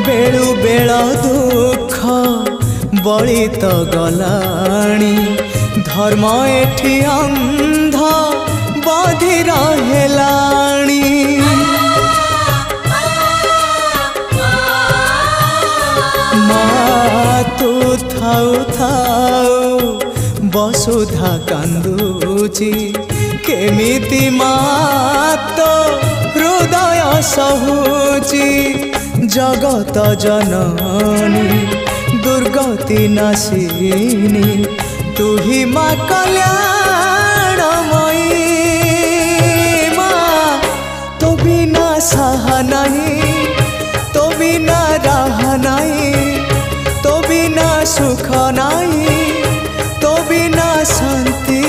value bell दुख बड़ी तो गलाणी धर्म एठी अंध बधिर हेलाणी माँ तू थाउ थाउ वसुधा कांदुची केमिति माँ तो हृदय सहुची जगत जननी दुर्गति नाशिनी तू ही माँ कल्याणमयी माँ तो बिना सहा नहीं तो बिना राह नहीं तो बिना सुख नहीं तो बिना शांति